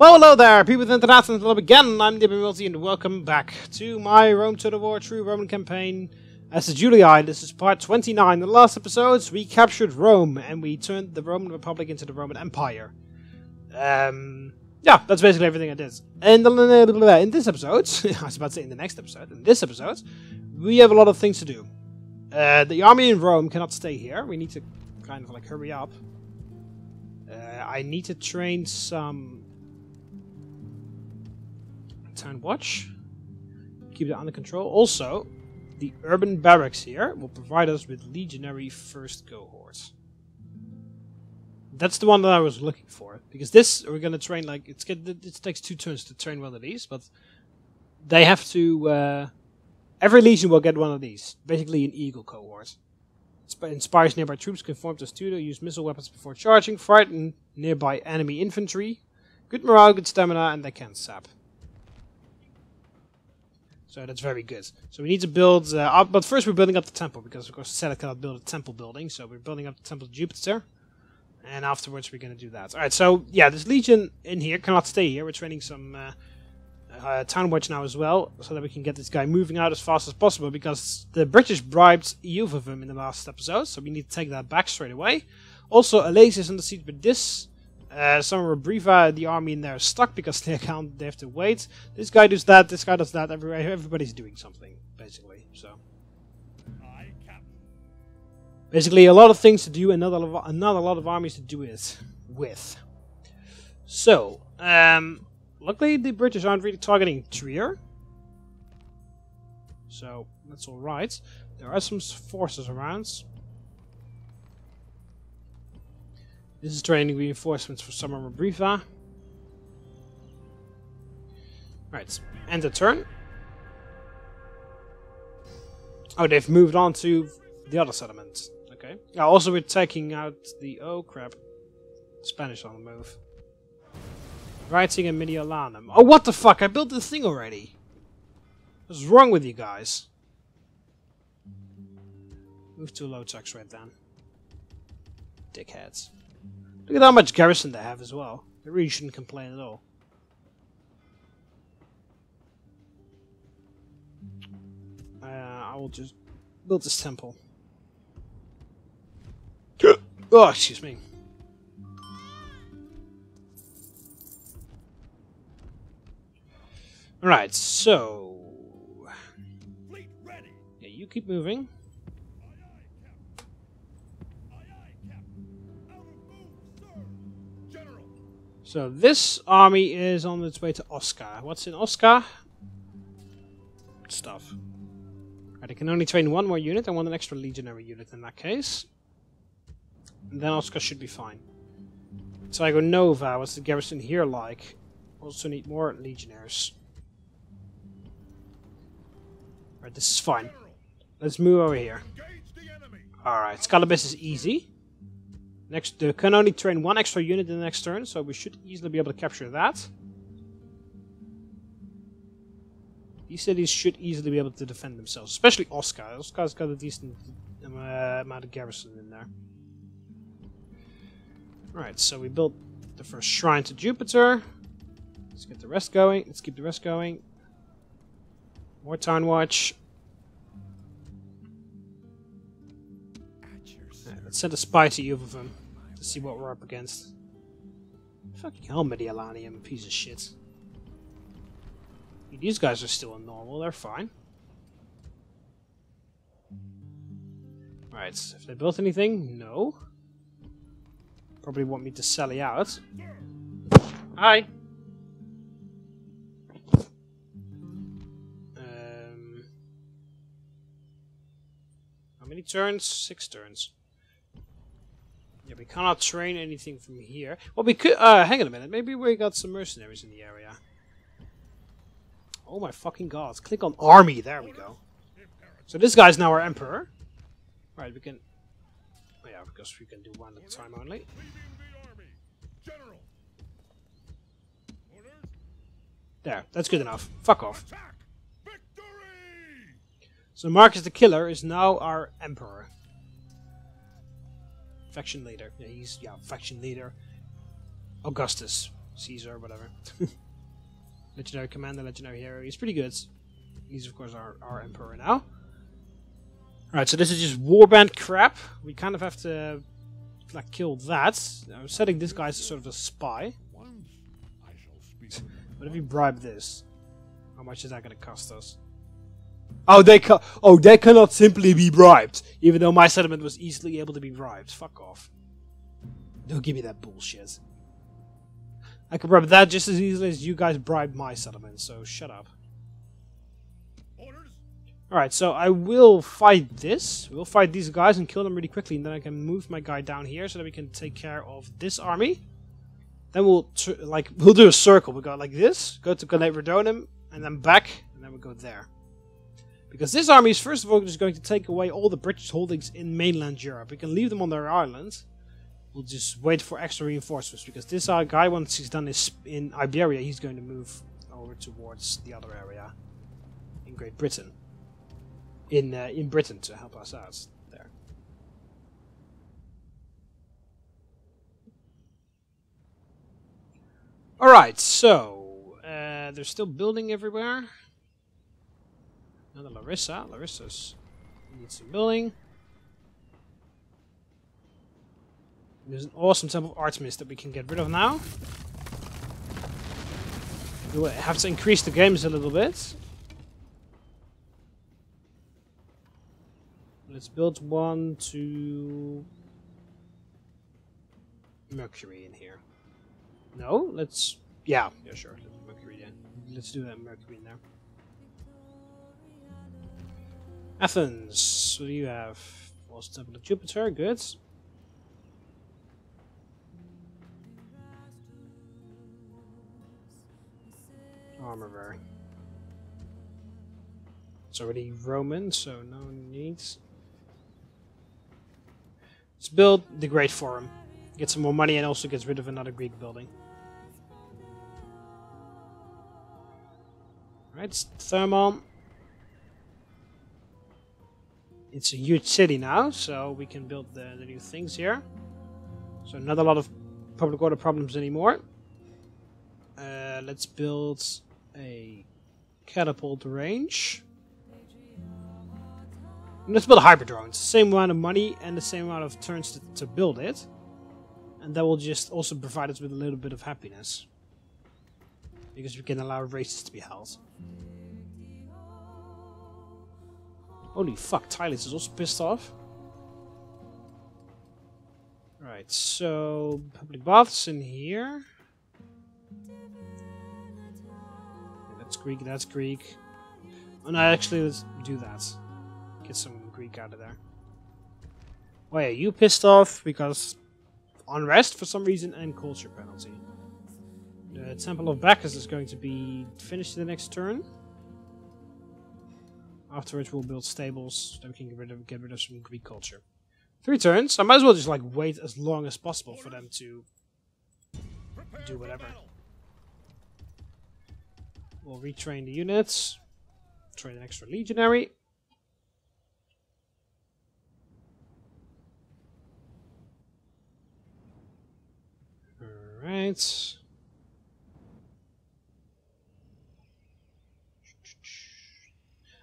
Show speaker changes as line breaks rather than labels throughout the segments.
Well, hello there, people with internet, and hello again. I'm TheMBmulti, and welcome back to my Rome to the War True Roman campaign as the Julii. This is part 29. In the last episodes, we captured Rome, and we turned the Roman Republic into the Roman Empire. Yeah, that's basically everything I did. And in this episode, I was about to say in the next episode, in this episode, we have a lot of things to do. The army in Rome cannot stay here. We need to kind of like hurry up. I need to train some town watch. Keep that under control. Also, the urban barracks here will provide us with legionary first cohorts. That's the one that I was looking for, because this we're gonna train like it takes 2 turns to train one of these, but they have to. Every legion will get one of these, basically an eagle cohort. Inspires nearby troops, conform to studio, use missile weapons before charging, frighten nearby enemy infantry, good morale, good stamina, and they can sap. So that's very good. So we need to build, but first we're building up the temple, because of course the Senate cannot build a temple building, so we're building up the temple of Jupiter, and afterwards we're going to do that. Alright, so yeah, this legion in here cannot stay here. We're training some town watch now as well, so that we can get this guy moving out as fast as possible, because the British bribed EU of him in the last episode, so we need to take that back straight away. Also, Alais is on the seat with this. Some of Briva, the army in there is stuck because they have to wait. This guy does that, this guy does that, everybody's doing something, basically. So basically a lot of things to do and not a lot of armies to do it with. So, luckily the British aren't really targeting Trier. So, that's alright. There are some forces around. This is training reinforcements for Summer Briva. Right, end the turn. Oh, they've moved on to the other settlement. Okay. Yeah, also we're taking out the... Oh, crap. Spanish on the move. Writing in Mediolanum. Oh, what the fuck? I built this thing already. What's wrong with you guys? Move to low tax rate then. Dickheads. Look at how much garrison they have as well. They really shouldn't complain at all. I will just build this temple. Oh, excuse me. Alright, so... Yeah, you keep moving. So this army is on its way to Oscar. What's in Oscar? Stuff. Right, I can only train 1 more unit. I want an extra legionary unit in that case. And then Oscar should be fine. So I go Nova. What's the garrison here like? Also need more legionnaires. Right, this is fine. Let's move over here. Alright, Scalabus is easy. Next, they can only train 1 extra unit in the next turn, so we should easily be able to capture that. These cities should easily be able to defend themselves, especially Oscar. Oscar's got a decent amount of garrison in there. Right, so we built the first shrine to Jupiter. Let's get the rest going. Let's keep the rest going. More town watch. Right, let's send a spy to Uvavum to see what we're up against. Fucking hell, Medialanium, piece of shit. These guys are still in normal, they're fine. Right, have they built anything? No. Probably want me to sally out. Hi! How many turns? 6 turns. Yeah, we cannot train anything from here. Well, we could... hang on a minute. Maybe we got some mercenaries in the area. Oh my fucking god. Click on army. There we go. So this guy's now our emperor. Right, we can... Oh yeah, because we can do 1 at a time only. There, that's good enough. Fuck off. So Marcus the Killer is now our emperor. Faction leader. Yeah, he's faction leader. Augustus. Caesar, whatever. Legendary commander, legendary hero. He's pretty good. He's of course our emperor now. Alright, so this is just warband crap. We kind of have to like kill that. I'm setting this guy as sort of a spy. What if we bribe this? How much is that going to cost us? Oh, they cannot simply be bribed, even though my settlement was easily able to be bribed. Fuck off. Don't give me that bullshit. I can bribe that just as easily as you guys bribed my settlement, so shut up. Alright, so I will fight this. We'll fight these guys and kill them really quickly, and then I can move my guy down here so that we can take care of this army. Then we'll do a circle. We go like this, go to Gannat Redonum, and then back, and then we go there. Because this army is first of all just going to take away all the British holdings in mainland Europe. We can leave them on their island. We'll just wait for extra reinforcements, because this guy, once he's done this in Iberia, he's going to move over towards the other area in Great Britain. In Britain to help us out there. Alright, so they're still building everywhere. Another Larissa. Larissa's needs some building. There's an awesome Temple of Artemis that we can get rid of now. We'll have to increase the games a little bit. Let's build one to Mercury in here. No, let's... Yeah, sure. Mercury, yeah. Let's do that Mercury in there. Athens. What do you have? Also Temple of Jupiter. Good. Armorer. It's already Roman, so no needs. Let's build the Great Forum. Get some more money and also gets rid of another Greek building. Alright, Thermon. It's a huge city now, so we can build the new things here. So not a lot of public order problems anymore. Let's build a catapult range. And let's build a hyperdrone. It's the same amount of money and the same amount of turns to build it. And that will just also provide us with a little bit of happiness. Because we can allow races to be held. Holy fuck, Tylus is also pissed off. Right, so public baths in here. Okay, that's Greek, that's Greek. Oh no, actually let's do that. Get some Greek out of there. Oh yeah, you pissed off because unrest for some reason and culture penalty. The Temple of Bacchus is going to be finished in the next turn. Afterwards we'll build stables so we can get rid of some Greek culture. 3 turns. I might as well just like wait as long as possible for them to do whatever. We'll retrain the units. Train an extra legionary. Alright.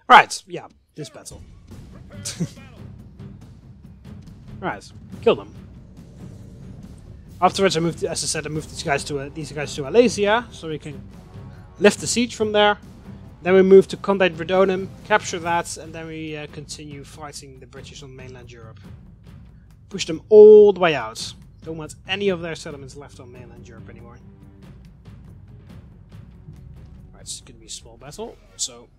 Right, yeah, this battle. Right, kill them. Afterwards, as I said, I moved these guys to Alesia, so we can lift the siege from there. Then we move to Condite Redonum, capture that, and then we continue fighting the British on mainland Europe. Push them all the way out. Don't want any of their settlements left on mainland Europe anymore. Right, it's going to be a small battle, so...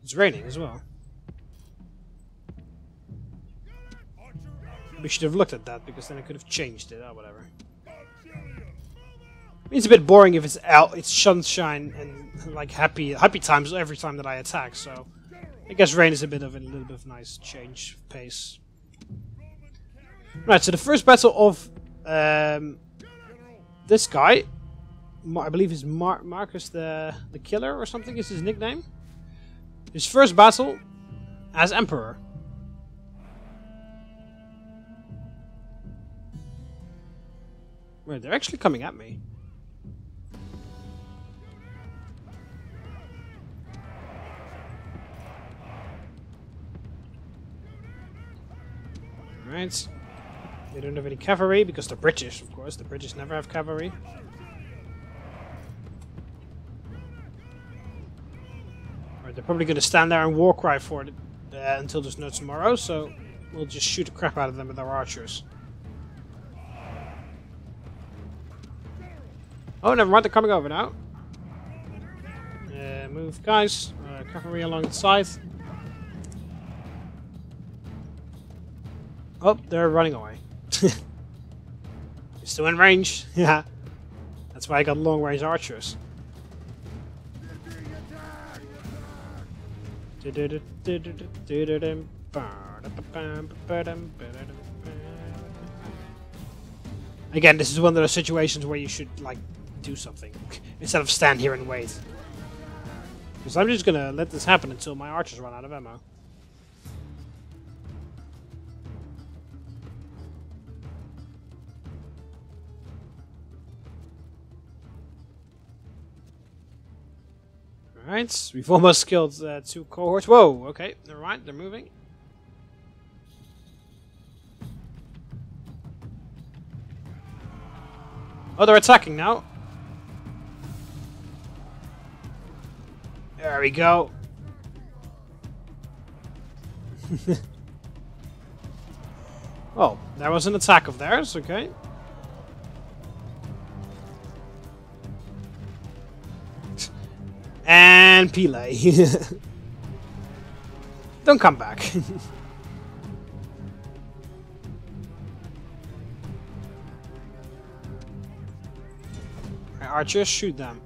It's raining as well. We should have looked at that, because then I could have changed it or whatever. It's a bit boring if it's sunshine and like happy times every time that I attack, so I guess rain is a little bit of nice change of pace. Right, so the first battle of this guy, I believe is Marcus the Killer or something is his nickname. His first battle as Emperor. Wait, they're actually coming at me. Alright. They don't have any cavalry, because they're British, of course. The British never have cavalry. Alright, they're probably going to stand there and war cry for it until there's no tomorrow, so we'll just shoot the crap out of them with our archers. Oh, never mind, they're coming over now. Move, guys. Cavalry along the side. Oh, they're running away. You're still in range. Yeah. That's why I got long-range archers. Again, this is one of those situations where you should, like, do something instead of stand here and wait. Because I'm just gonna let this happen until my archers run out of ammo. Alright, we've almost killed 2 cohorts. Whoa, okay, never mind, they're moving. Oh, they're attacking now. There we go. Oh, that was an attack of theirs, okay. And Pele. Don't come back. Archers, shoot them.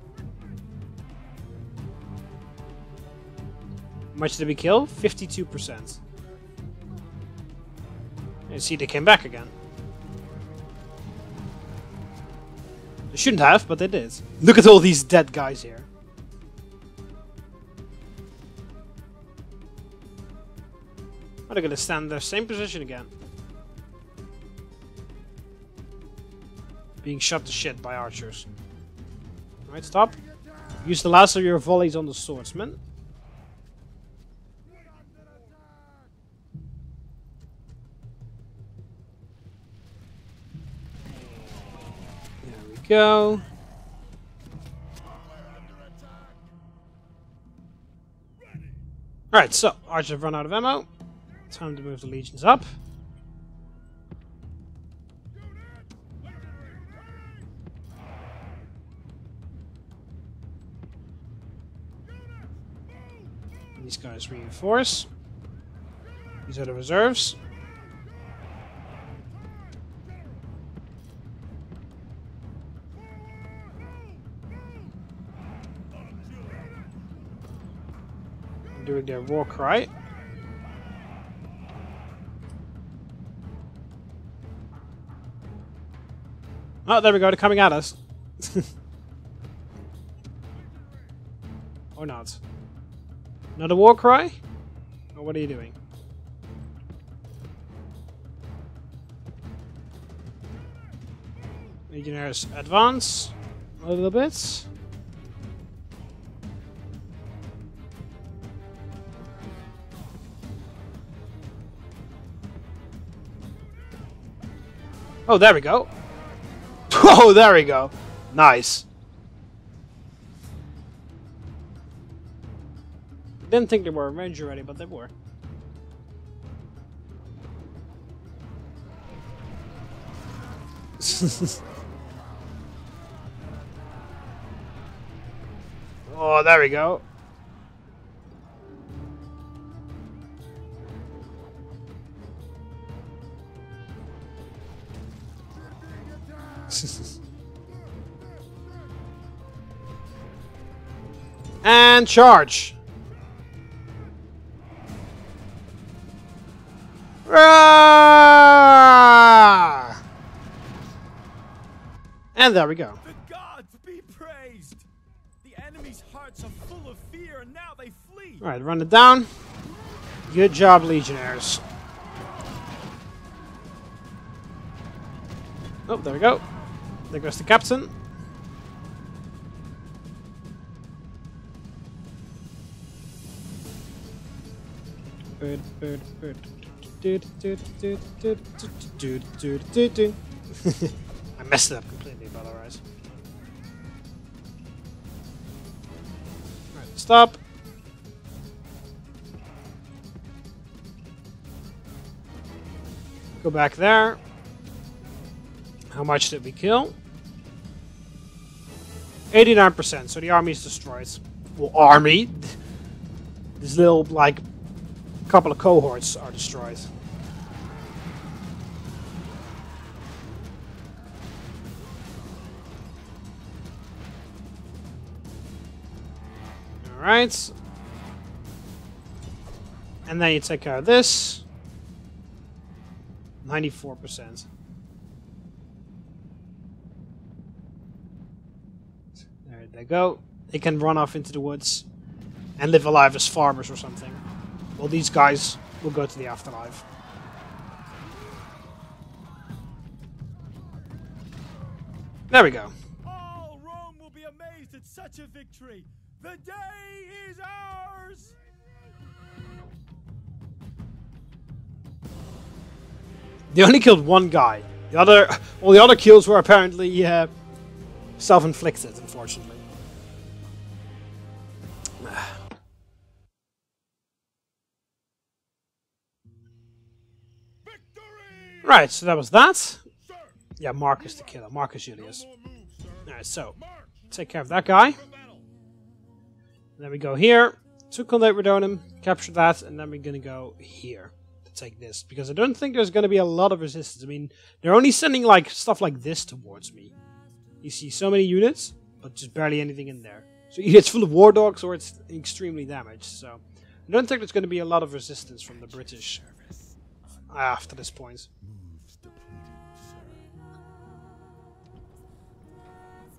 How much did we kill? 52%. You see, they came back again. They shouldn't have, but they did. Look at all these dead guys here. Oh, they're gonna stand in their same position again. Being shot to shit by archers. Alright, stop. Use the last of your volleys on the swordsman. There we go. Alright, so archers have run out of ammo. Time to move the legions up. These guys reinforce. These are the reserves. Doing their war cry. Oh, there we go, they're coming at us. Or not. Another war cry? Or what are you doing? Legionnaires advance a little bit. Oh, there we go. Oh, there we go. Nice. Didn't think they were arranged already, but they were. Oh, there we go. And charge. Rah! And there we go.
The gods be praised. The enemy's hearts are full of fear, and now they flee.
All right, run it down. Good job, legionnaires. Oh, there we go. There goes the captain. I messed it up completely, but alright. Alright, stop. Go back there. How much did we kill? 89%, so the army is destroyed. Well, army? This little, like, couple of cohorts are destroyed. Alright. And then you take care of this. 94%. There they go. They can run off into the woods and live alive as farmers or something. Well, these guys will go to the afterlife. There we go.
All Rome will be amazed at such a victory. The day is ours.
They only killed one guy. The other kills were apparently self-inflicted, unfortunately. Right, so that was that. Yeah, Marcus the killer. Marcus Julius. Alright, so take care of that guy. Then we go here. Circumvent Redonum, capture that, and then we're gonna go here to take this. Because I don't think there's gonna be a lot of resistance. I mean, they're only sending like stuff like this towards me. You see so many units, but just barely anything in there. So either it's full of war dogs or it's extremely damaged. So I don't think there's gonna be a lot of resistance from the British after this point.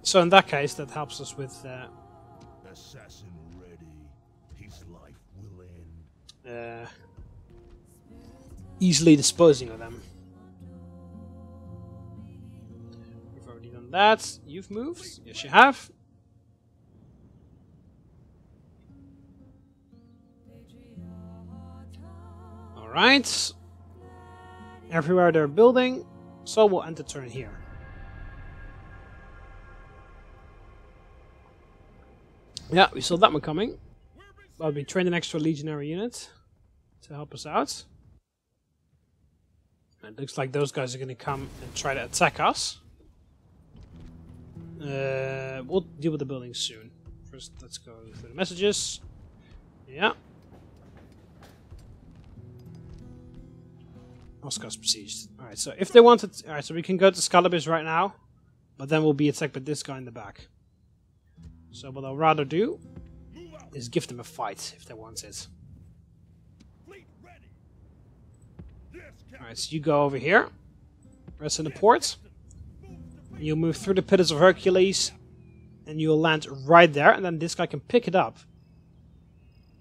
So in that case, that helps us with
assassin ready. His life will end.
Easily disposing of them. We've already done that. You've moved? Yes, you have. Alright. Everywhere they're building, so we'll end the turn here. Yeah, we saw that one coming. But we trained an extra legionary unit to help us out. It looks like those guys are going to come and try to attack us. We'll deal with the buildings soon. First, let's go through the messages. Yeah. Moscow's besieged. Alright, so if they wanted... Alright, so we can go to Scalabus right now. But then we'll be attacked by this guy in the back. So what I'll rather do is give them a fight if they want it. Alright, so you go over here. Rest in the port. You'll move through the Pillars of Hercules. And you'll land right there. And then this guy can pick it up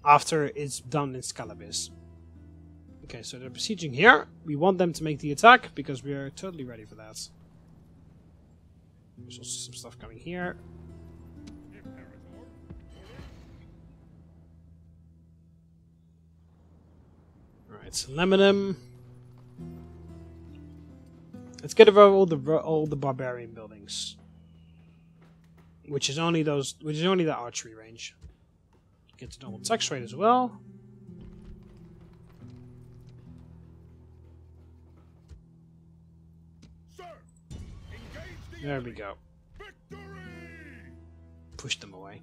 after it's done in Scalabus. Okay, so they're besieging here. We want them to make the attack because we are totally ready for that. There's also some stuff coming here. Alright, so Lemonum. Let's get over all the barbarian buildings. Which is only the archery range. Get the normal tax rate as well. There we go. Push them away.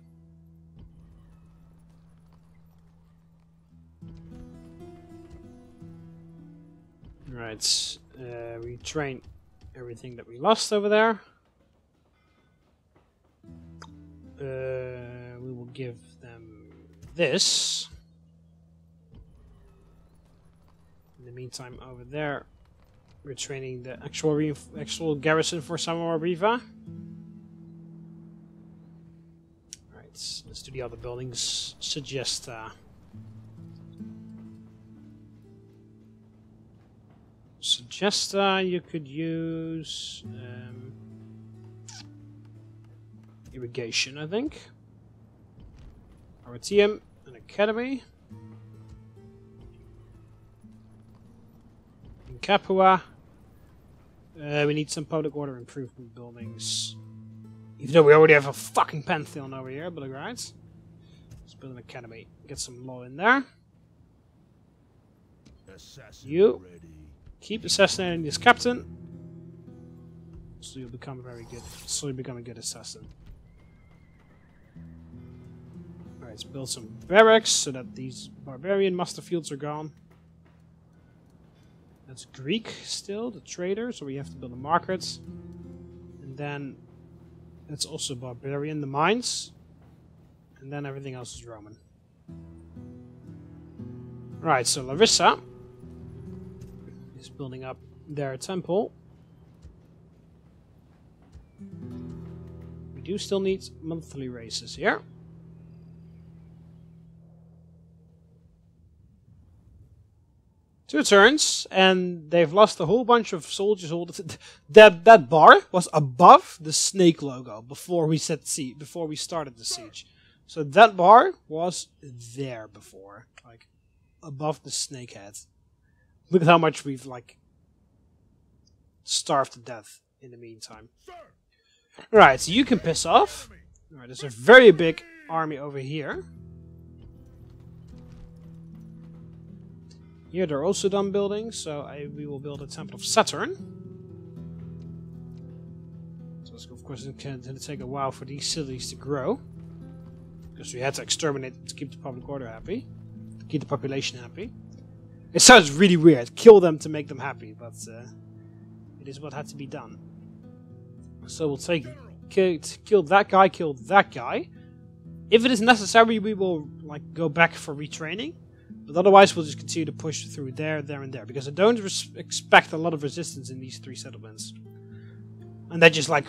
Right, we train everything that we lost over there. We will give them this. In the meantime, over there, we're training the actual garrison for Samoa Riva. Right, let's do the other buildings. Suggesta. Suggesta, you could use. irrigation, I think. Artium, an academy. In Capua, we need some public order improvement buildings. Even though we already have a fucking pantheon over here, but alright. Let's build an academy. Get some law in there. You keep assassinating this captain, so you'll become very good. So you become a good assassin. Alright, let's build some barracks so that these barbarian muster fields are gone. That's Greek still, the trader, so we have to build a market. And then that's also barbarian, the mines. And then everything else is Roman. Right, so Larissa is building up their temple. We do still need monthly races here. 2 turns, and they've lost a whole bunch of soldiers. That bar was above the snake logo before we started the siege. So that bar was there before, like above the snake head. Look at how much we've like starved to death in the meantime. Right, so you can piss off. Alright, there's a very big army over here. Here they're also done building, so we will build a temple of Saturn. So it's of course going to take a while for these cities to grow. Because we had to exterminate to keep the public order happy. To keep the population happy. It sounds really weird, kill them to make them happy, but it is what had to be done. So we'll kill that guy. If it is necessary, we will like go back for retraining. But otherwise, we'll just continue to push through there, and there. Because I don't expect a lot of resistance in these 3 settlements. And they're just like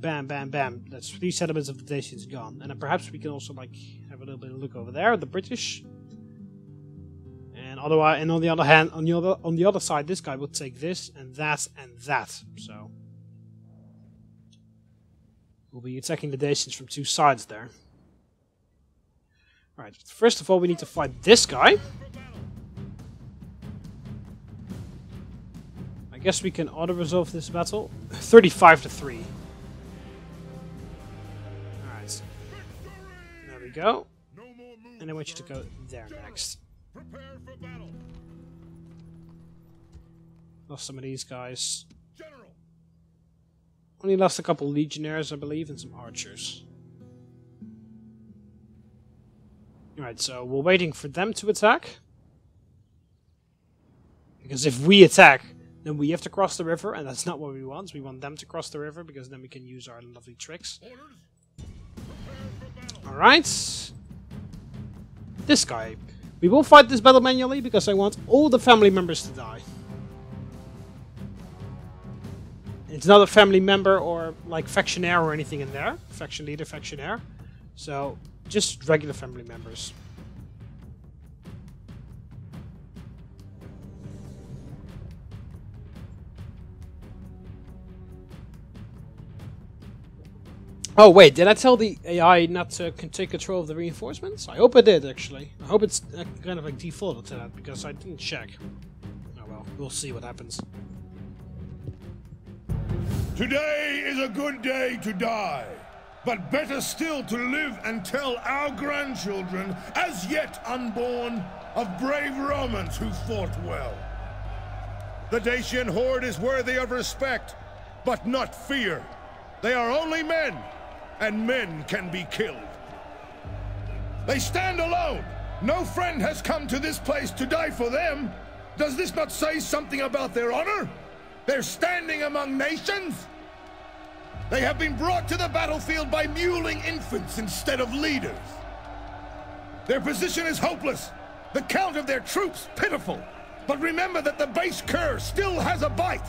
bam, bam, bam. That's 3 settlements of the nation's gone. And then perhaps we can also like have a little bit of look over there, the British. And otherwise, and on the other hand, on the other side, this guy will take this and that and that. So we'll be attacking the Dacians from 2 sides there. Alright, first of all we need to fight this guy. I guess we can auto-resolve this battle. 35-3. Alright. There we go. And I want you to go there next. Lost some of these guys. Only lost a couple legionnaires, I believe, and some archers. Alright, so we're waiting for them to attack. Because if we attack, then we have to cross the river, and that's not what we want. We want them to cross the river, because then we can use our lovely tricks. Alright. This guy. We will fight this battle manually, because I want all the family members to die. It's not a family member or like factionaire or anything in there. Faction leader, factionaire. So just regular family members. Oh wait, did I tell the AI not to take control of the reinforcements? I hope I did, actually. I hope it's kind of like defaulted to that, because I didn't check. Oh well, we'll see what happens.
Today is a good day to die, but better still to live and tell our grandchildren, as yet unborn, of brave Romans who fought well. The Dacian horde is worthy of respect, but not fear. They are only men, and men can be killed. They stand alone. No friend has come to this place to die for them. Does this not say something about their honor? They're standing among nations. They have been brought to the battlefield by muling infants instead of leaders. Their position is hopeless. The count of their troops pitiful. But remember that the base cur still has a bite.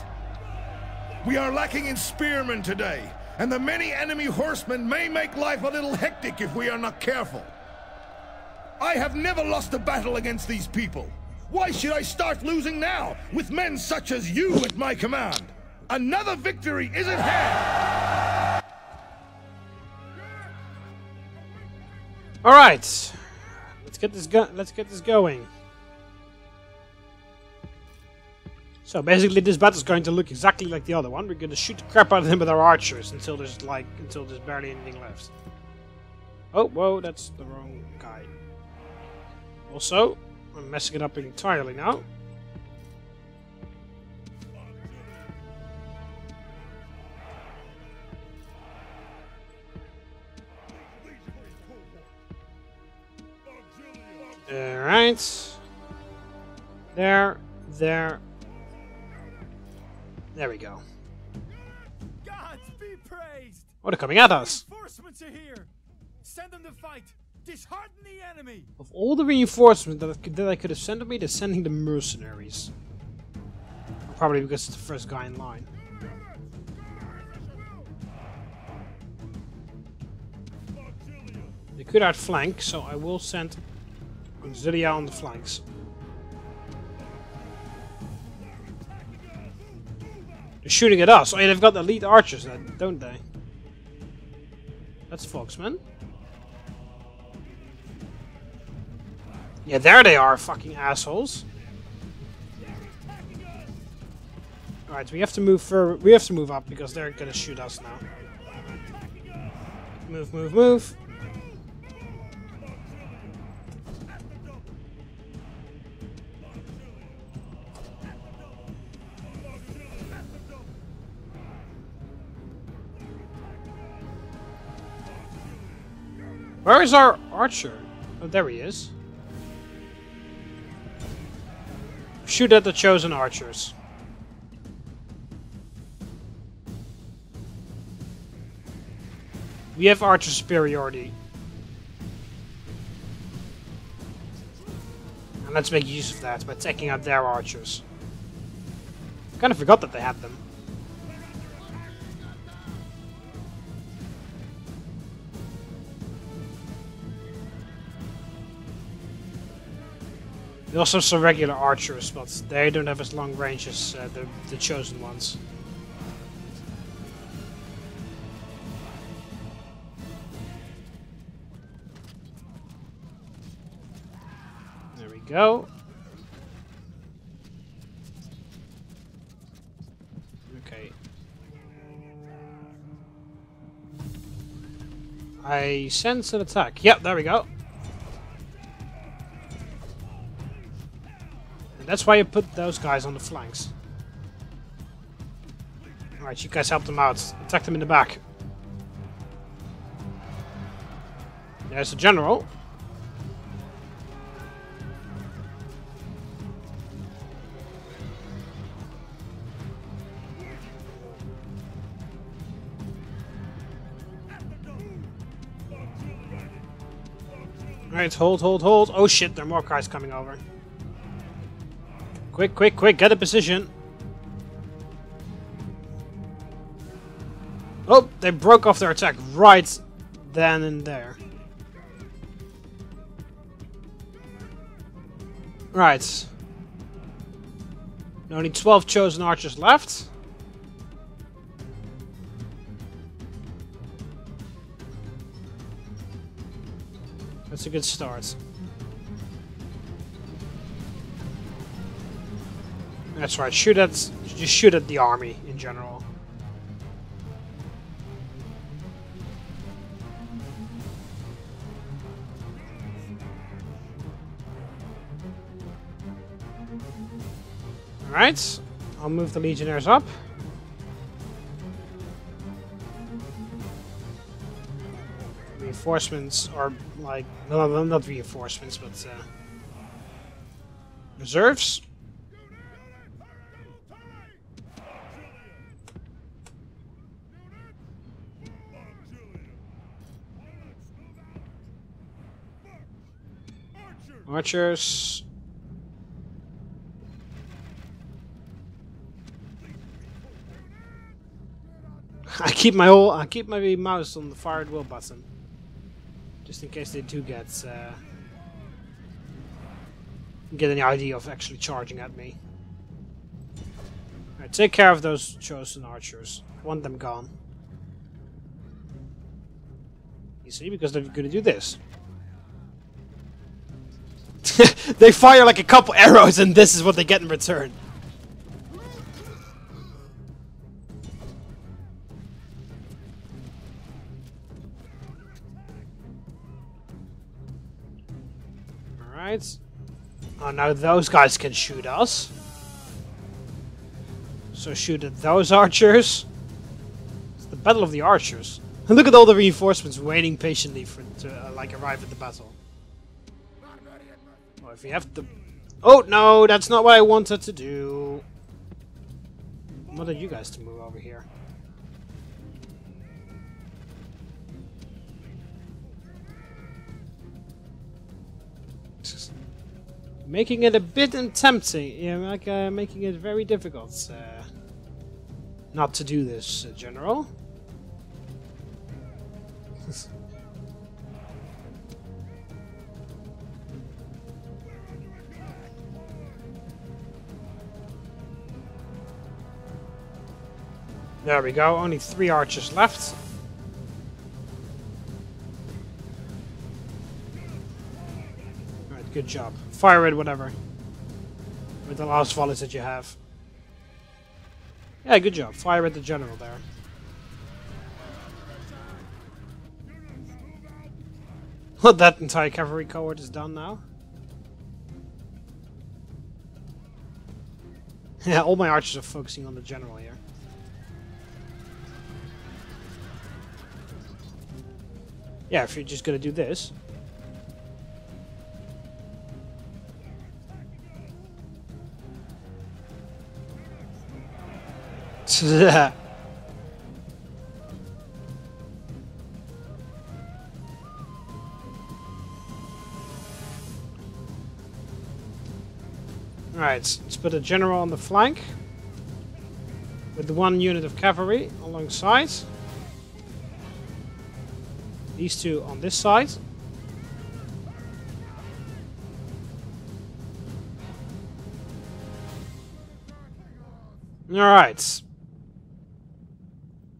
We are lacking in spearmen today, and the many enemy horsemen may make life a little hectic if we are not careful. I have never lost a battle against these people. Why should I start losing now, with men such as you at my command? Another victory is at hand!
All right, let's get this going. So basically, this battle is going to look exactly like the other one. We're going to shoot the crap out of him with our archers until there's barely anything left. Oh, whoa, that's the wrong guy. Also, I'm messing it up entirely now. Alright. There. There we go.
Gods be praised!
Oh, they're coming at us.
Reinforcements are here. Send them to fight. Dishearten the enemy.
Of all the reinforcements that I could have sent to me, they're sending the mercenaries. Probably because it's the first guy in line. They could outflank, so I will send auxillia on the flanks. They're shooting at us. Oh yeah, they've got elite archers then, don't they? That's Foxman. Yeah, there they are, fucking assholes. Alright, we have to move further. We have to move up because they're gonna shoot us now. Move, move, move. Where is our archer? Oh, there he is. Shoot at the chosen archers. We have archer superiority. And let's make use of that by taking out their archers. Kind of forgot that they had them. They also have some regular archers, but they don't have as long range as the chosen ones. There we go. Okay. I sense an attack. Yep, there we go. That's why you put those guys on the flanks. Alright, you guys help them out. Attack them in the back. There's the general. Alright, hold, hold, hold. Oh shit, there are more guys coming over. Quick, quick, quick, get a position. Oh, they broke off their attack right then and there. Right. Only 12 chosen archers left. That's a good start. That's right, just shoot at the army in general. Alright, I'll move the legionnaires up. Reinforcements are like, no, not reinforcements, but reserves. Archers. I keep my mouse on the fire at will button, just in case they do get any idea of actually charging at me. Alright, take care of those chosen archers. I want them gone. You see, because they're going to do this. They fire like a couple arrows and this is what they get in return. Alright. Oh, now those guys can shoot us. So shoot at those archers. It's the Battle of the Archers. And look at all the reinforcements waiting patiently for to like arrive at the battle. Oh, if we have to... Oh, no, that's not what I wanted to do. I wanted you guys to move over here. Making it a bit tempting. Yeah, like making it very difficult not to do this, General. There we go, only 3 archers left. Alright, good job. Fire it, whatever. With the last volleys that you have. Yeah, good job. Fire at the general there. Well, that entire cavalry cohort is done now. Yeah, all my archers are focusing on the general here. Yeah, if you're just gonna do this. Alright, let's put a general on the flank. With the 1 unit of cavalry alongside. These 2 on this side. Alright.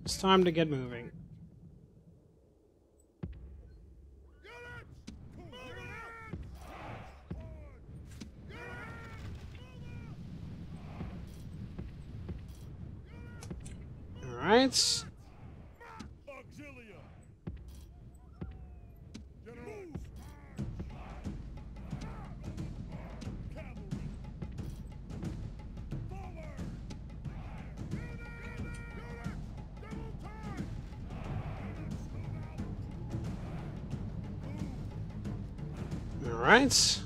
It's time to get moving. Alright.
Auxillia.
Alright.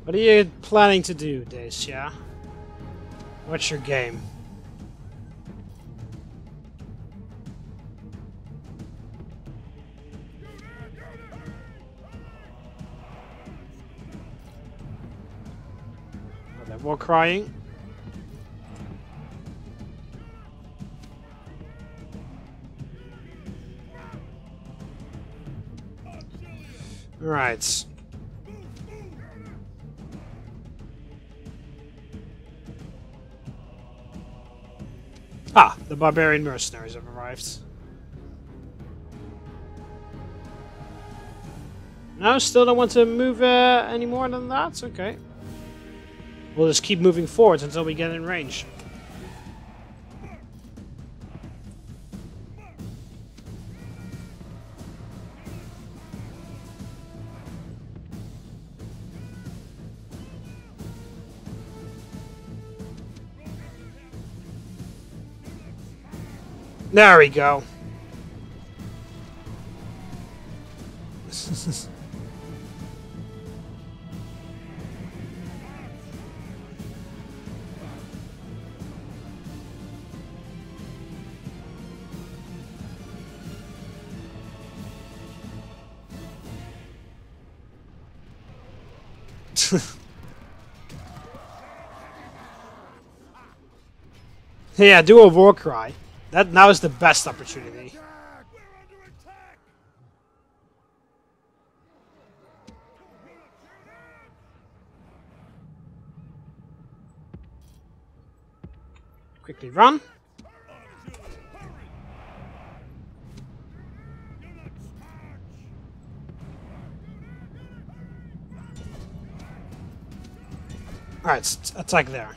What are you planning to do, Dacia? What's your game? Oh, they're war crying. Right. Ah, the barbarian mercenaries have arrived. No, still don't want to move any more than that? Okay. We'll just keep moving forwards until we get in range. There we go. Yeah, do a war cry. That now is the best opportunity. Quickly run. Alright, attack there.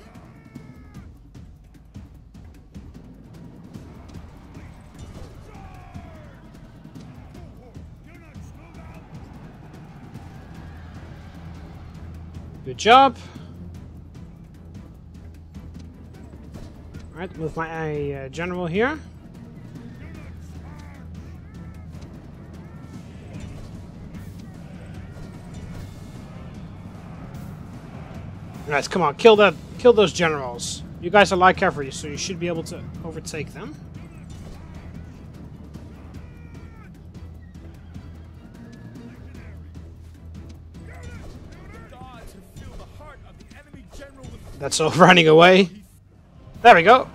Good job. Alright, move my general here. Alright, come on, kill those generals. You guys are light cavalry, so you should be able to overtake them. That's all running away. There we go.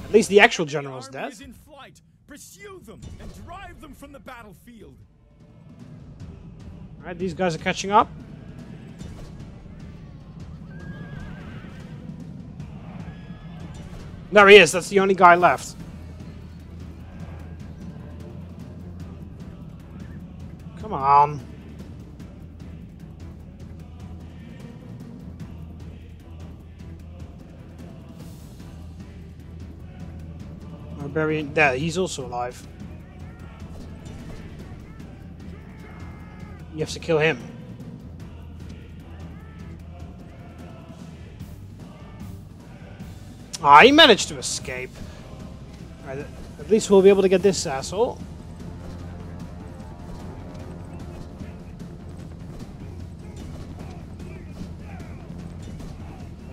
At least the actual general's dead.
In flight. Pursue them and drive them from the battlefield.
Alright, these guys are catching up. There he is, that's the only guy left. Come on. Barbarian, there, he's also alive. You have to kill him. Ah, he managed to escape. Right, at least we'll be able to get this asshole.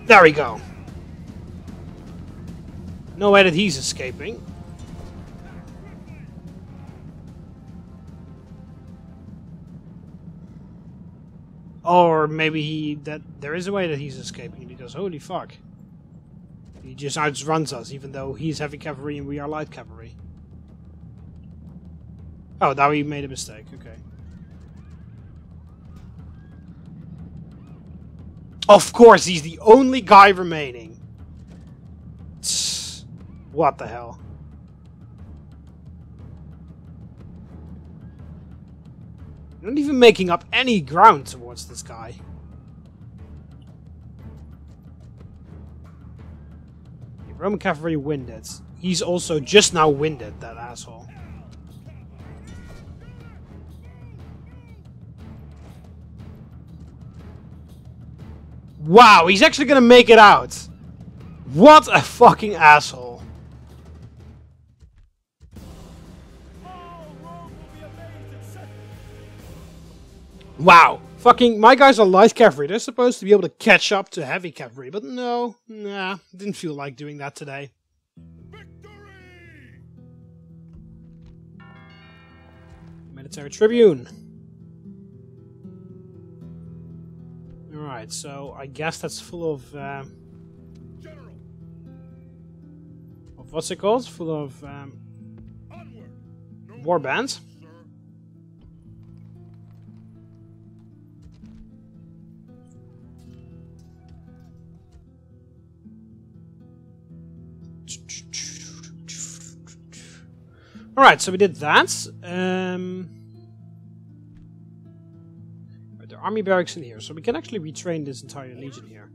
There we go. No way that he's escaping. Or maybe there is a way that he's escaping because holy fuck. He just outruns us even though he's heavy cavalry and we are light cavalry. Oh, now he made a mistake, okay. Of course, he's the only guy remaining. What the hell? You're not even making up any ground towards this guy. The Roman cavalry winded. He's also just now winded, that asshole. Wow, he's actually gonna make it out. What a fucking asshole. Wow. Fucking, my guys are light cavalry. They're supposed to be able to catch up to heavy cavalry, but no. Nah, didn't feel like doing that today.
Victory!
Military Tribune. Alright, so I guess that's full of what's it called? Full of war bands. Alright, so we did that. The army barracks in here, so we can actually retrain this entire legion here.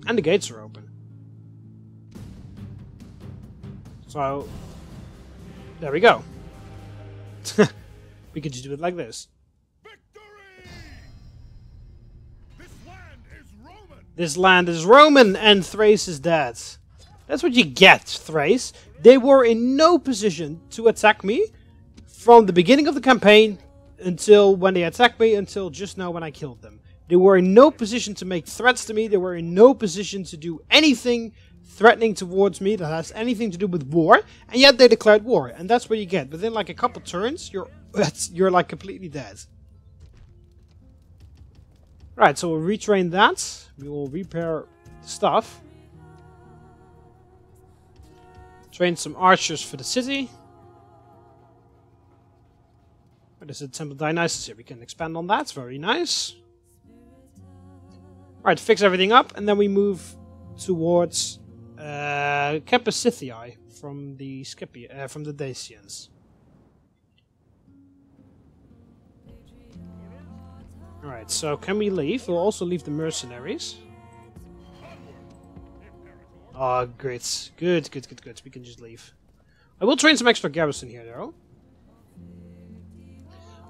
And the gates are open. So, there we go. We could just do it like this.
Victory! This land is Roman!
This land is Roman and Thrace is dead. That's what you get, Thrace. They were in no position to attack me from the beginning of the campaign until when they attacked me, until just now when I killed them. They were in no position to make threats to me. They were in no position to do anything threatening towards me that has anything to do with war, and yet they declared war. And that's what you get. Within like a couple turns, you're like completely dead. Right, so we'll retrain that. We will repair stuff. Train some archers for the city. There's a Temple Dionysus here. We can expand on that. Very nice. Alright, fix everything up, and then we move towards Campus Scythii from the from the Dacians. Alright, so can we leave? We'll also leave the mercenaries. Oh, great. Good. We can just leave. I will train some extra garrison here, though.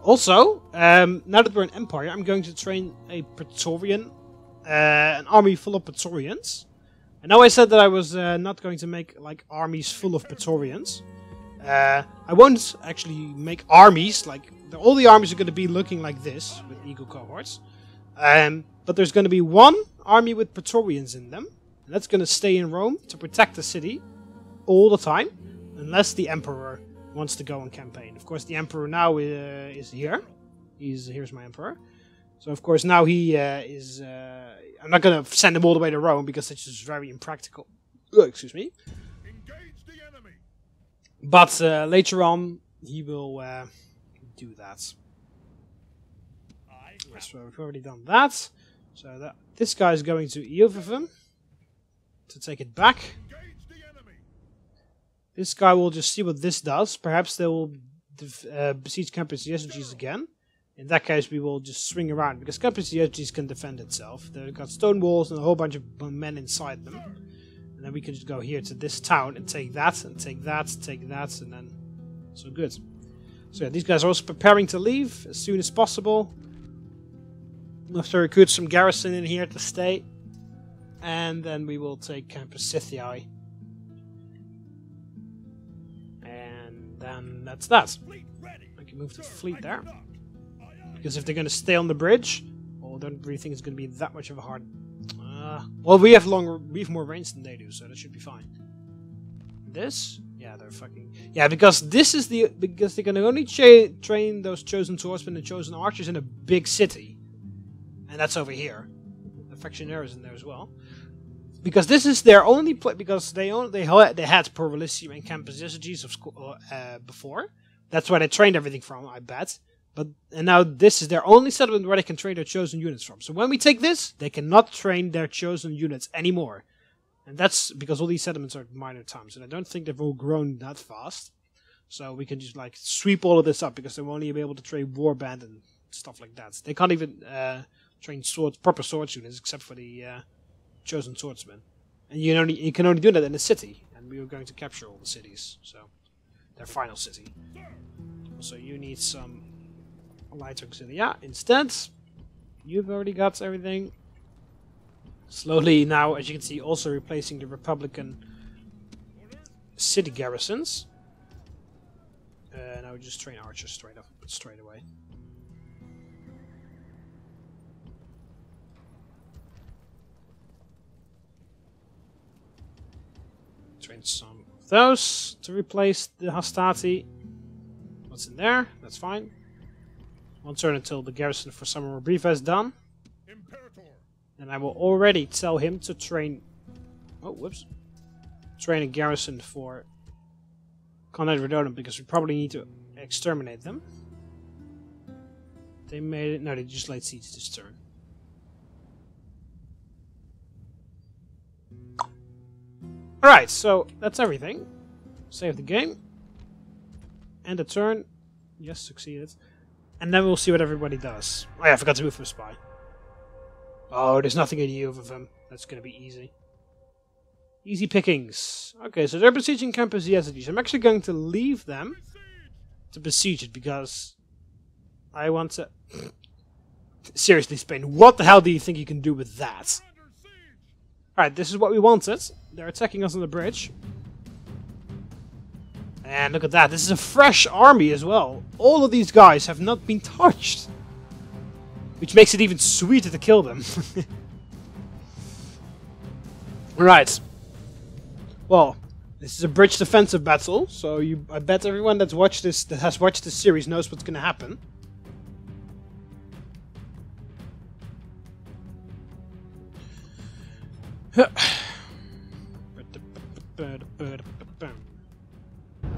Also, now that we're an empire, I'm going to train a Praetorian, an army full of Praetorians. I know I said that I was not going to make like armies full of Praetorians. I won't actually make armies like all the armies are going to be looking like this with eagle cohorts. But there's going to be one army with Praetorians in them, and that's going to stay in Rome to protect the city all the time, unless the emperor wants to go on campaign. Of course, the emperor now is here. Here's my emperor. So of course now he is. I'm not going to send him all the way to Rome because it's just very impractical. Excuse me.
Engage the enemy.
But later on he will do that. So we've already done that. So this guy is going to Eovervim to take it back. This guy will just see what this does. Perhaps they will besiege Campus Yesuges again. In that case, we will just swing around, because Campus Yesuges can defend itself. They've got stone walls and a whole bunch of men inside them. And then we can just go here to this town and take that, and take that, take that, and then... So good. So yeah, these guys are also preparing to leave as soon as possible. We'll have to recruit some garrison in here to stay. And then we will take Campus Scythii. And then that's that. I can move the fleet there. Because if they're going to stay on the bridge, well, I don't really think it's going to be that much of a hard... well, we have more range than they do, so that should be fine. This? Yeah, they're fucking... Yeah, because this is the... Because they can only train those chosen swordsmen and chosen archers in a big city. And that's over here. The factionaries in there as well. Because this is their only place... Because they had Porvalisium and Campus Yesuges before. That's where they trained everything from, I bet. And now this is their only settlement where they can train their chosen units from. So when we take this, they cannot train their chosen units anymore. And that's because all these settlements are minor towns. And I don't think they've all grown that fast. So we can just like sweep all of this up, because they won't even be able to train warband and stuff like that. They can't even train proper sword units except for the chosen swordsmen. And you can only do that in a city. And we were going to capture all the cities. So their final city. So you need some... light auxillia. Instead, you've already got everything. Slowly now, as you can see, also replacing the Republican city garrisons. Now we just train archers straight away. Train some of those to replace the hastati. What's in there? That's fine. One turn until the garrison for Summer Brief is done. And I will already tell him to train... Oh, whoops. Train a garrison for Conrad Redonum, because we probably need to exterminate them. They made it... No, they just laid siege this turn. Alright, so that's everything. Save the game. End the turn. Yes, succeeded. And then we'll see what everybody does. Oh yeah, I forgot to move for a spy. Oh, there's nothing in you of them. That's going to be easy. Easy pickings. Okay, so they're besieging Campus Yesuges. I'm actually going to leave them to besiege it, because I want to... Seriously, Spain, what the hell do you think you can do with that? Alright, this is what we wanted. They're attacking us on the bridge. And look at that, this is a fresh army as well. All of these guys have not been touched. Which makes it even sweeter to kill them. Right. Well, this is a bridge defensive battle, so I bet everyone that has watched this series knows what's going to happen.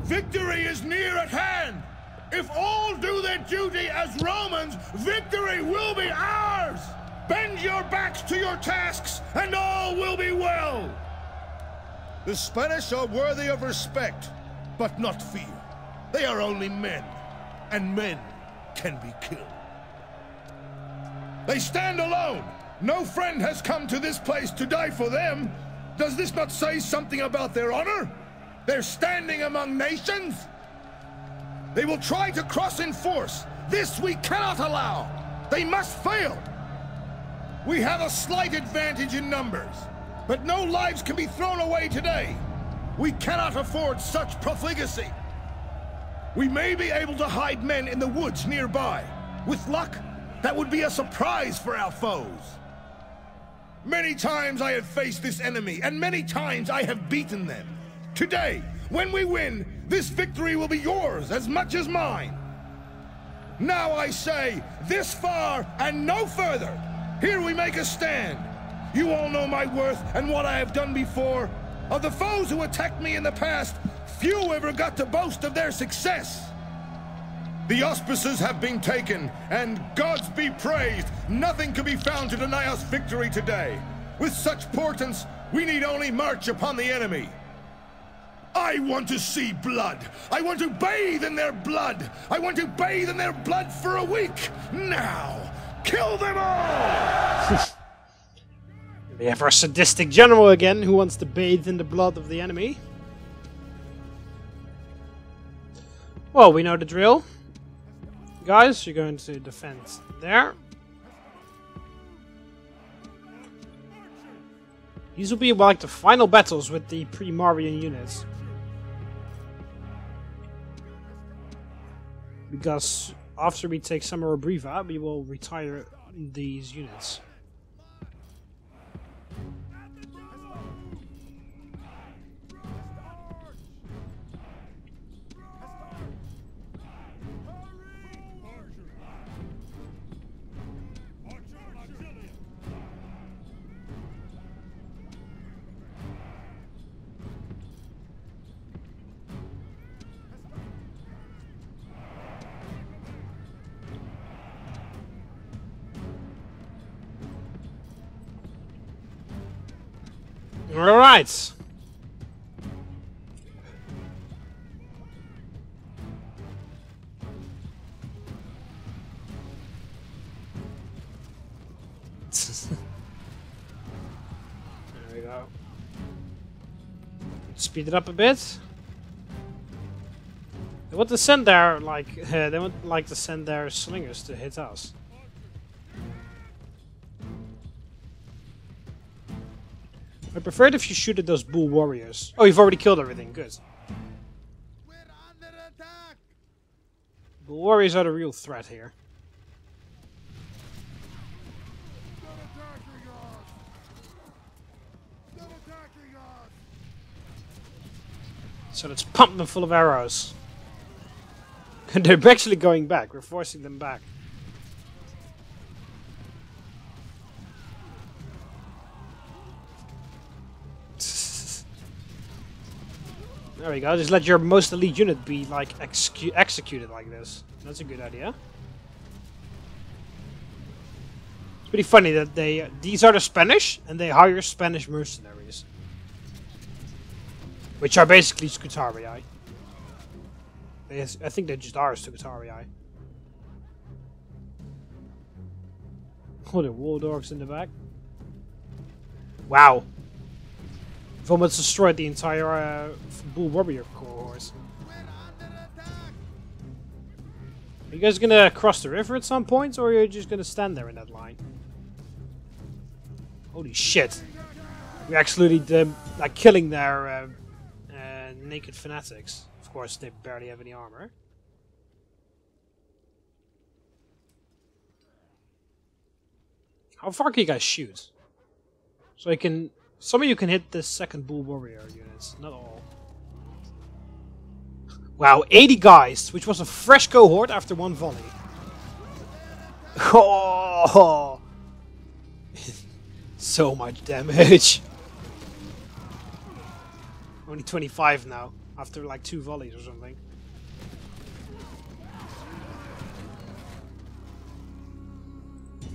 Victory is near at hand! If all do their duty as Romans, victory will be ours! Bend your backs to your tasks, and all will be well! The Spanish are worthy of respect, but not fear. They are only men, and men can be killed. They stand alone. No friend has come to this place to die for them. Does this not say something about their honor? They're standing among nations. They will try to cross in force. This we cannot allow. They must fail. We have a slight advantage in numbers, but no lives can be thrown away today. We cannot afford such profligacy. We may be able to hide men in the woods nearby. With luck, that would be a surprise for our foes. Many times I have faced this enemy, and many times I have beaten them. Today, when we win, this victory will be yours as much as mine. Now I say, this far and no further. Here we make a stand. You all know my worth and what I have done before. Of the foes who attacked me in the past, few ever got to boast of their success. The auspices have been taken, and gods be praised, nothing can be found to deny us victory today. With such portents, we need only march upon the enemy. I want to see blood. I want to bathe in their blood. I want to bathe in their blood for a week. Now, kill them all!
We have our sadistic general again, who wants to bathe in the blood of the enemy. Well, we know the drill. Guys, you're going to defend there. These will be like the final battles with the pre-Marian units. Because after we take Summer Briva, we will retire these units. Alright. There we go. Speed it up a bit. They want to send their they want like to send their slingers to hit us. I prefer it if you shoot at those bull warriors. Oh, you've already killed everything. Good.
We're under attack.
Bull warriors are the real threat here. So let's pump them full of arrows. And they're actually going back. We're forcing them back. There we go. Just let your most elite unit be like executed like this. That's a good idea. It's pretty funny that these are the Spanish, and they hire Spanish mercenaries, which are basically Scutarii. I think they just are Scutarii. Oh, the war dogs in the back. Wow. We've almost destroyed the entire bull warrior cohort. Are you guys gonna cross the river at some point, or are you just gonna stand there in that line? Holy shit! We're actually like killing their naked fanatics. Of course, they barely have any armor. How far can you guys shoot? So I can. Some of you can hit the second bull warrior units, not all. Wow, 80 guys, which was a fresh cohort after one volley. Oh, so much damage. Only 25 now, after like 2 volleys or something.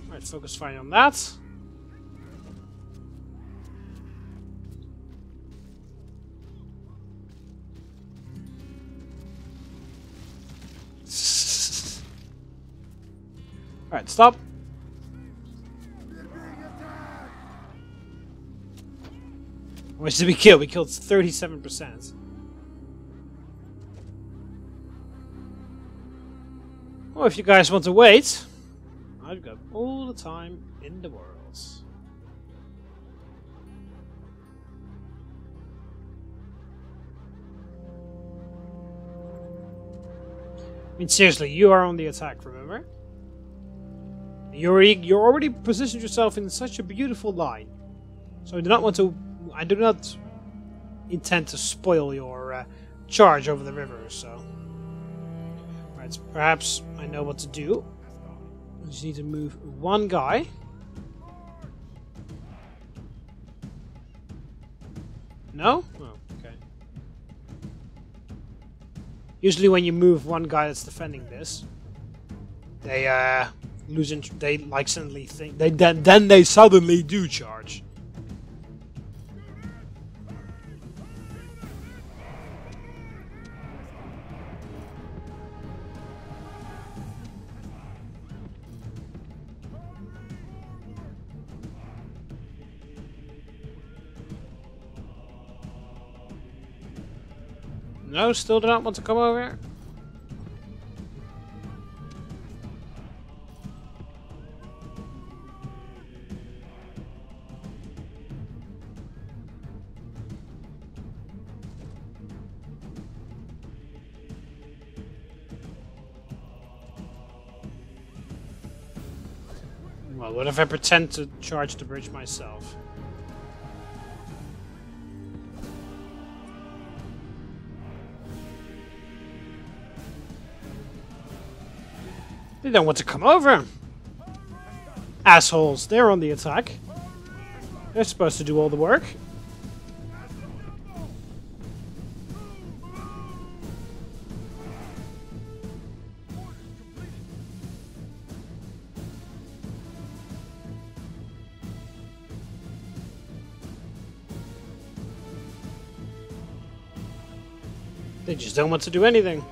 Alright, focus fire on that. Alright, stop. How much did we kill? We killed 37%. Well, if you guys want to wait, I've got all the time in the world. I mean, seriously, you are on the attack, remember? You're already positioned yourself in such a beautiful line. So I do not intend to spoil your charge over the river, so... Right, so perhaps I know what to do. I just need to move one guy. No? Oh, okay. Usually when you move one guy that's defending this, they lose interest. They like suddenly think then they suddenly do charge. No, still do not want to come over. Well, what if I pretend to charge the bridge myself? They don't want to come over. Assholes, they're on the attack. They're supposed to do all the work. They just don't want to do anything.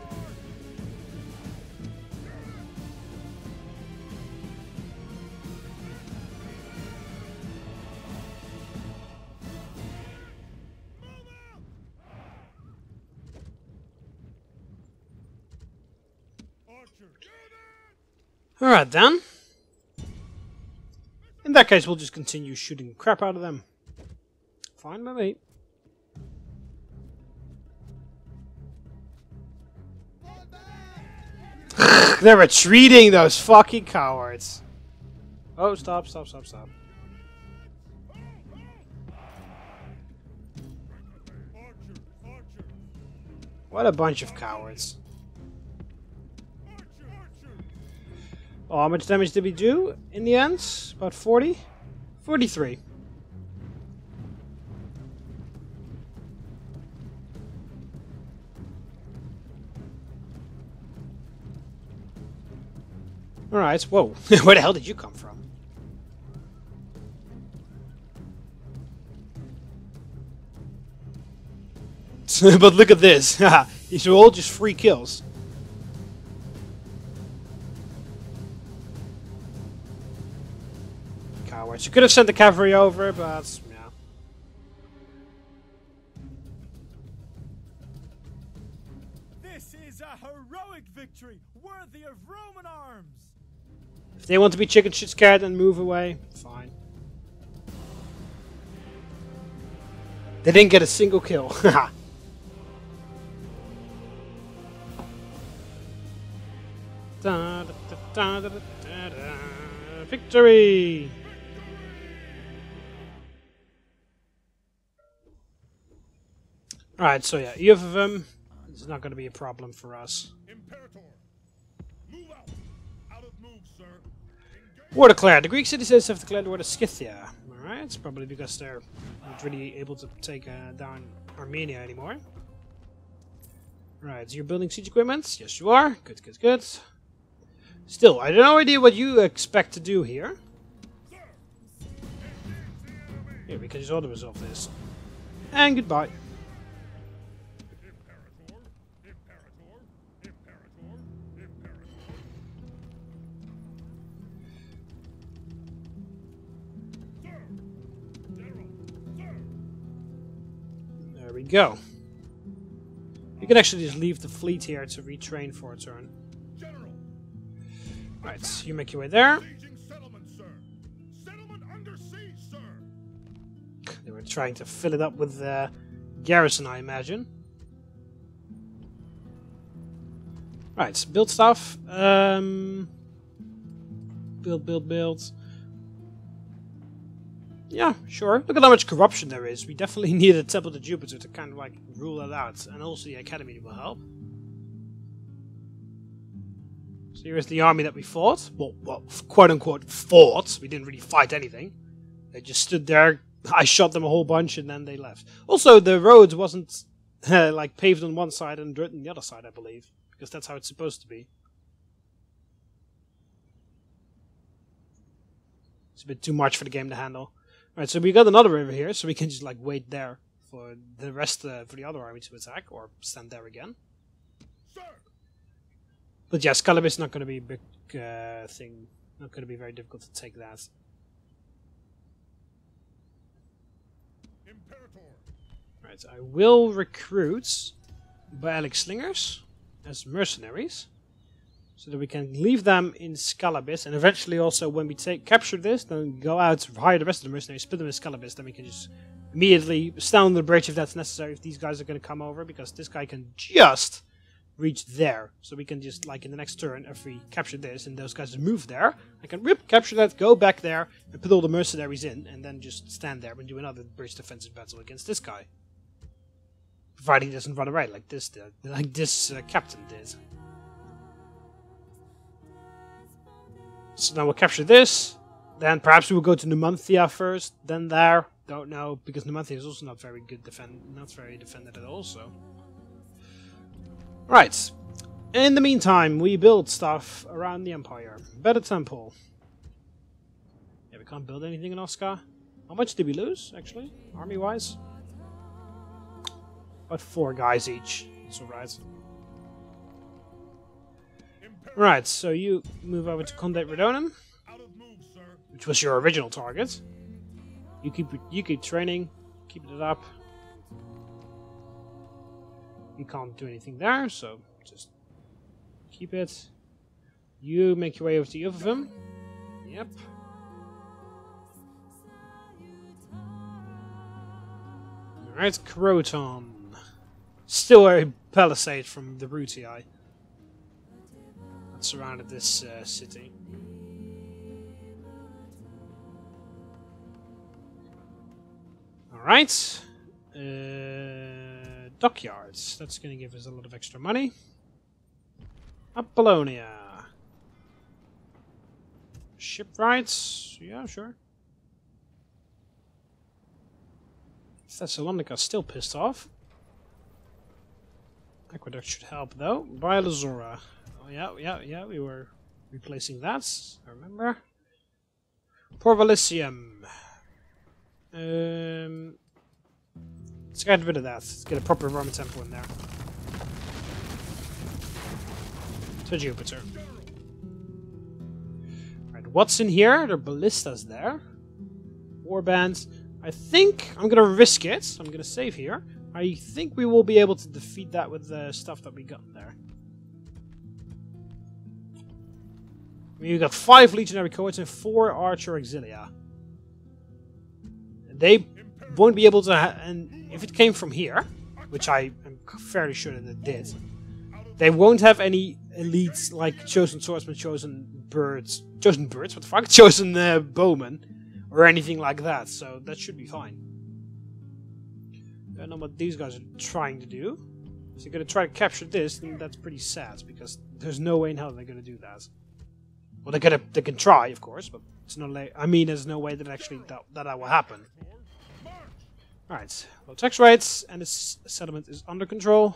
Alright then. In that case, we'll just continue shooting the crap out of them. Fine by me. They're retreating, those fucking cowards. Oh, stop. What a bunch of cowards. Oh, how much damage did we do in the end? About 40? 43. Alright, whoa. Where the hell did you come from? But look at this. These are all just free kills. Cowards. You could have sent the cavalry over, but yeah.
This is a heroic victory, worthy of Roman arms.
If they want to be chicken shit scared and move away, fine. They didn't get a single kill. Victory! Alright, so yeah, you have them. This is not going to be a problem for us.
Imperator, move out of move, sir.
War declared. The Greek citizens have declared war to Scythia. Alright, it's probably because they're not really able to take down Armenia anymore. Right, so you're building siege equipment? Yes, you are. Good. Still, I have no idea what you expect to do here. Here, we can just auto-resolve this. And goodbye. go. You can actually just leave the fleet here to retrain for a turn.
General,
Right, you make your way there.
sieging settlement, sir. Settlement under siege, sir.
They were trying to fill it up with garrison, I imagine. Right, build stuff. Build. Yeah, sure. Look at how much corruption there is. We definitely need a Temple to Jupiter to kind of like rule it out. And also the Academy will help. So here's the army that we fought. Well, quote unquote fought. We didn't really fight anything. They just stood there. I shot them a whole bunch and then they left. Also, the roads wasn't like paved on one side and dirt on the other side, I believe. Because that's how it's supposed to be. It's a bit too much for the game to handle. Alright, so we got another river here, so we can just like wait there for the rest, for the other army to attack, or stand there again.
Sir,
But yeah, Scalabus is not going to be a big thing. Not going to be very difficult to take that.
Imperator.
Right, I will recruit Baalic Slingers as mercenaries, so that we can leave them in Scalabus, and eventually also when we capture this, then go out, hire the rest of the mercenaries, put them in Scalabus, then we can just immediately stand on the bridge if that's necessary, if these guys are going to come over, because this guy can just reach there. So we can just, like in the next turn, if we capture this and those guys move there, I can capture that, go back there, and put all the mercenaries in, and then just stand there and do another bridge defensive battle against this guy. Providing he doesn't run away like this captain did. So now we'll capture this, then perhaps we will go to Numantia first, then there, don't know, because Numantia is also not very good not very defended at all, so. Right, in the meantime, we build stuff around the Empire. Better temple. Yeah, we can't build anything in Oscar. How much did we lose, actually, army-wise? About 4 guys each, that's alright. Right, so you move over to Condate Redonim,
Out of move, sir.
which was your original target. You keep training, keep it up. You can't do anything there, so just keep it. You make your way over to Yuvavim. Yep. Alright, Croton. Still a palisade from the Brutii that surrounded this city. Alright. Dockyards. That's going to give us a lot of extra money. Apollonia. Shipwrights. Yeah, sure. Thessalonica's still pissed off. Aqueduct should help though. Bielazora. Oh yeah, we were replacing that, I remember. Porvalisium. Let's get rid of that. Let's get a proper Roman temple in there. To Jupiter. Right, what's in here? There are ballistas there. Warbands. I think I'm gonna risk it. I'm gonna save here. I think we will be able to defeat that with the stuff that we got there. We got 5 legionary cohorts and 4 archer auxilia. They won't be able to, and if it came from here, which I am fairly sure that it did, they won't have any elites like chosen swordsmen, chosen birds, what the fuck, chosen bowmen, or anything like that. So that should be fine. I don't know what these guys are trying to do. If they're going to try to capture this, then that's pretty sad, because there's no way in hell they're going to do that. Well, they can try, of course, but it's no I mean, there's no way that actually that will happen. Alright, low tax rates, and this settlement is under control.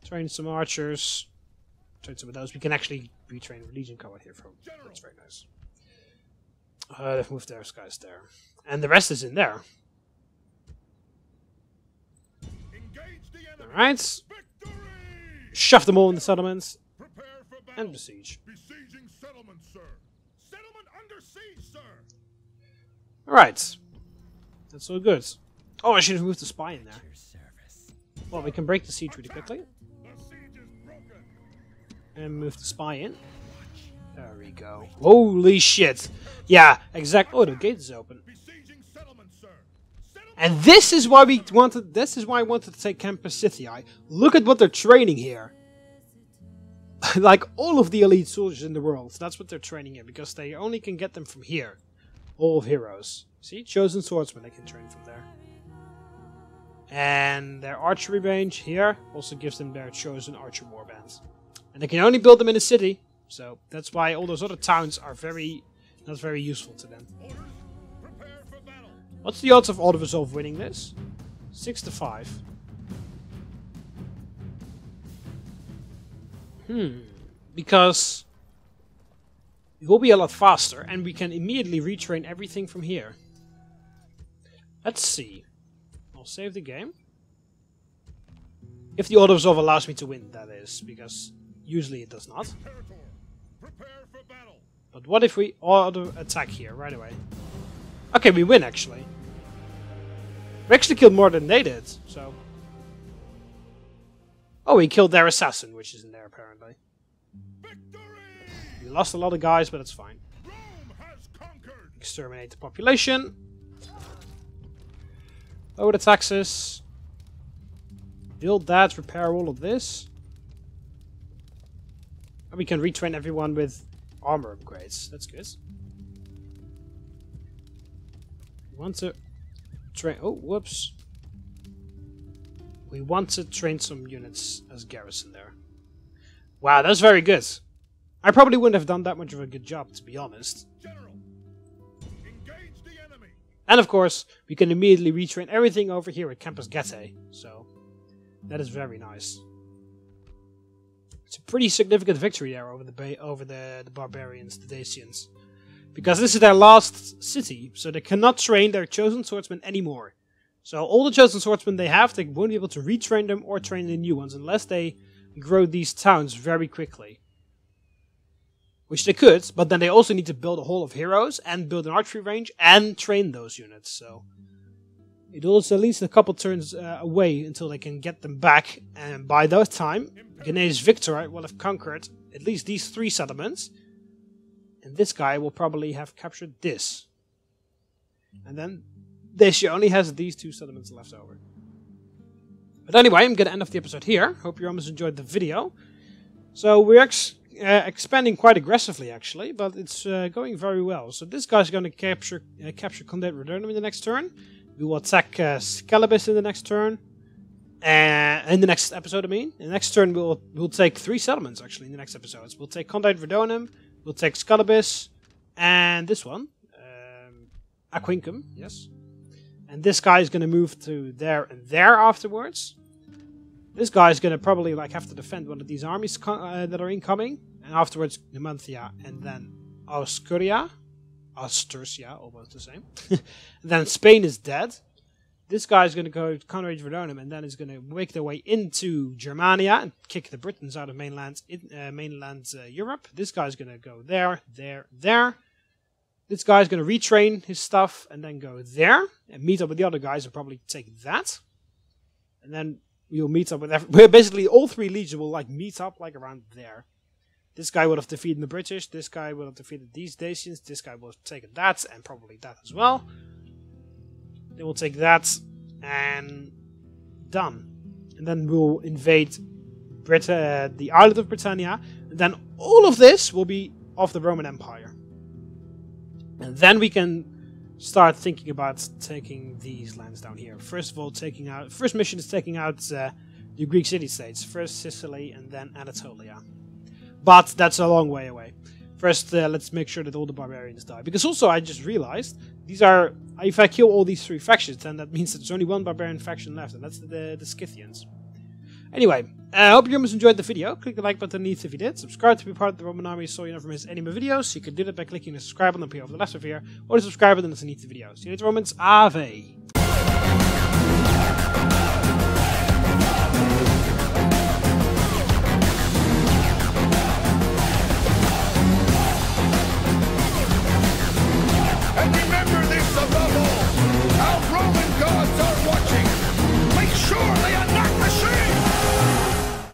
Train some archers. Train some of those. We can actually retrain a Legion cohort here from. That's very nice. They've moved those guys there. And the rest is in there. Alright. Shove them all in the settlements. And besiege.
Besieging settlement, sir. Settlement under siege, sir.
Alright. That's all good. Oh, I should have moved the spy in there. Well, we can break the siege really quickly. And move the spy in. There we go. Holy shit! Yeah, exactly. Oh, the gate is open. And this is why we wanted. This is why I wanted to take Campus City. Look at what they're training here. Like all of the elite soldiers in the world. That's what they're training in, because they only can get them from here. All of heroes. See, chosen swordsmen. They can train from there. And their archery range here also gives them their chosen archer warbands. And they can only build them in a city, so that's why all those other towns are not very useful to them. What's the odds of all of us winning this? 6 to 5. Because it will be a lot faster, and we can immediately retrain everything from here. Let's see. I'll save the game. If the order of resolve allows me to win, that is, because usually it does not. But what if we auto attack here right away? Okay, we win actually. We actually killed more than they did, so. Oh, we killed their assassin, which isn't there apparently. We lost a lot of guys, but it's fine. Exterminate the population. Lower the taxes. Build that, repair all of this. And we can retrain everyone with armor upgrades. That's good. We want to train... Oh, whoops. We want to train some units as garrison there. Wow, that's very good. I probably wouldn't have done that much of a good job, to be honest. And of course, we can immediately retrain everything over here at Campus Getae. So, that is very nice. It's a pretty significant victory there over the barbarians, the Dacians. Because this is their last city, so they cannot train their chosen swordsmen anymore. So all the chosen swordsmen they have, they won't be able to retrain them or train the new ones unless they grow these towns very quickly. Which they could, but then they also need to build a hall of heroes and build an archery range and train those units. So it will at least a couple turns away until they can get them back. And by that time, Gnaeus Victor will have conquered at least these 3 settlements. And this guy will probably have captured this. And then Dacia only has these 2 settlements left over. But anyway, I'm going to end off the episode here. Hope you almost enjoyed the video. So we're expanding quite aggressively actually, but it's going very well. So this guy's going to capture Condate Redurnum in the next turn. We will attack Scalibus in the next turn. In the next episode, I mean. In the next turn we'll take 3 settlements actually in the next episodes. We'll take Condate Redurnum, we'll take Scalibus, and this one. Aquincum, yes. And this guy is going to move to there and there afterwards. This guy is going to probably have to defend one of these armies that are incoming. And afterwards, Numantia and then Auxillia. Austercia, almost the same. Then Spain is dead. This guy is going to go to Conrad Verdunum and then is going to make their way into Germania and kick the Britons out of mainland Europe. This guy is going to go there, there, there. This guy is going to retrain his stuff and then go there and meet up with the other guys and probably take that. And then we'll meet up with basically all 3 legions will meet up around there. This guy would have defeated the British, this guy would have defeated these Dacians, this guy will have taken that and probably that as well. They will take that and done. And then we'll invade the island of Britannia. And then all of this will be of the Roman Empire. And then we can start thinking about taking these lands down here. First of all, first mission is taking out the Greek city-states. First Sicily and then Anatolia. But that's a long way away. First, let's make sure that all the barbarians die. Because also, I just realized, if I kill all these 3 factions, then that means that there's only 1 barbarian faction left, and that's the Scythians. Anyway, I hope you almost enjoyed the video. Click the like button underneath if you did. Subscribe to be part of the Roman army so you never miss any of my videos. You can do that by clicking the subscribe button up here over the left of here, or the subscribe button underneath the video. See you later, Romans. Ave!
And remember this above